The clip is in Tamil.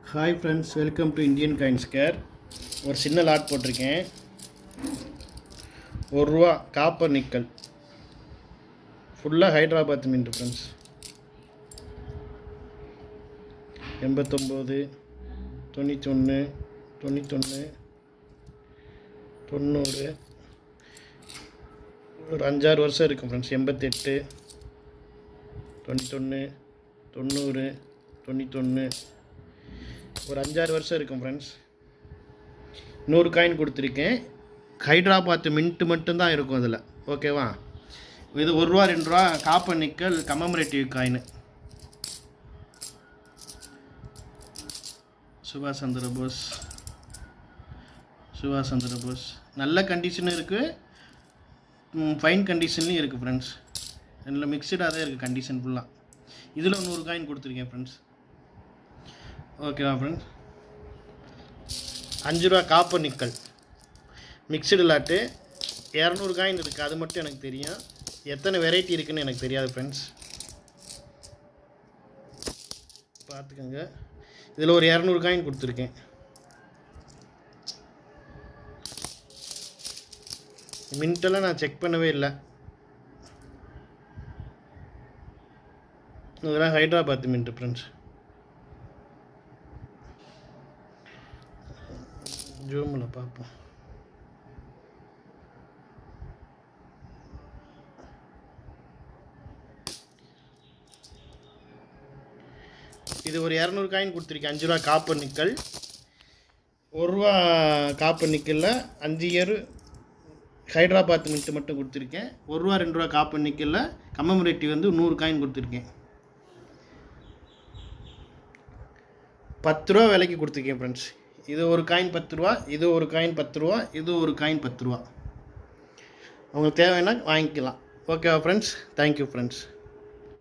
Hi friends, welcome to Indian coins care. ஒரு சின்ன லாட் போட்டிருக்கேன். ₹1 காப்பர் நிக்கல், ஃபுல்லாக ஹைதராபாத் மின்ட் ஃப்ரெண்ட்ஸ். 89, 91, 91, 90, ஒரு 5-6 வருஷம் இருக்கும் ஃப்ரெண்ட்ஸ். 88, 91, 90, 91, ஒரு 5-6 வருஷம் இருக்கும் ஃப்ரெண்ட்ஸ். 100 காயின் கொடுத்துருக்கேன். ஹைதராபாத் மின்ட்டு மட்டும்தான் இருக்கும் அதில், ஓகேவா? இது ₹1, ₹2 காப்பர் நிக்கல் கமமரேட்டிவ் காயின். சுபாஷ் சந்திர போஸ் நல்ல கண்டிஷனும் இருக்குது, ஃபைன் கண்டிஷன்லையும் இருக்குது ஃப்ரெண்ட்ஸ். இதில் மிக்சடாக தான் இருக்குது கண்டிஷன் ஃபுல்லாக. இதில் 100 காயின் கொடுத்துருக்கேன் ஃப்ரெண்ட்ஸ், ஓகேவா friends? ₹5 copper nickel mixed lot. 200 coin இருக்குது, அது மட்டும் எனக்கு தெரியும். எத்தனை வெரைட்டி இருக்குதுன்னு எனக்கு தெரியாது ஃப்ரெண்ட்ஸ், பார்த்துக்கோங்க. இதில் ஒரு 200 காயின் கொடுத்துருக்கேன். மின்ட்டெல்லாம் நான் செக் பண்ணவே இல்லை. இதெல்லாம் ஹைதராபாத் மின்ட்டு ஃப்ரெண்ட்ஸ். ஜூமில் பார்ப்போம். இது ஒரு 200 காயின் கொடுத்துருக்கேன். ₹5 காப்பர் நிக்கல். ₹1 காப்பர் நிக்கலில் 5 இயர் ஹைதராபாத் மின்ட்டு மட்டும் கொடுத்துருக்கேன். ₹1, ₹2 காப்பர் நிக்கலில் கமமரேட்டிவ் 100 காயின் கொடுத்துருக்கேன். ₹10 விலைக்கு கொடுத்துருக்கேன் ஃப்ரெண்ட்ஸ். இது ஒரு காயின் ₹10, இது ஒரு காயின் ₹10, இது ஒரு காயின் ₹10. உங்களுக்கு தேவைன்னா வாங்கிக்கலாம், ஓகேவா ஃப்ரெண்ட்ஸ்? Thank you friends.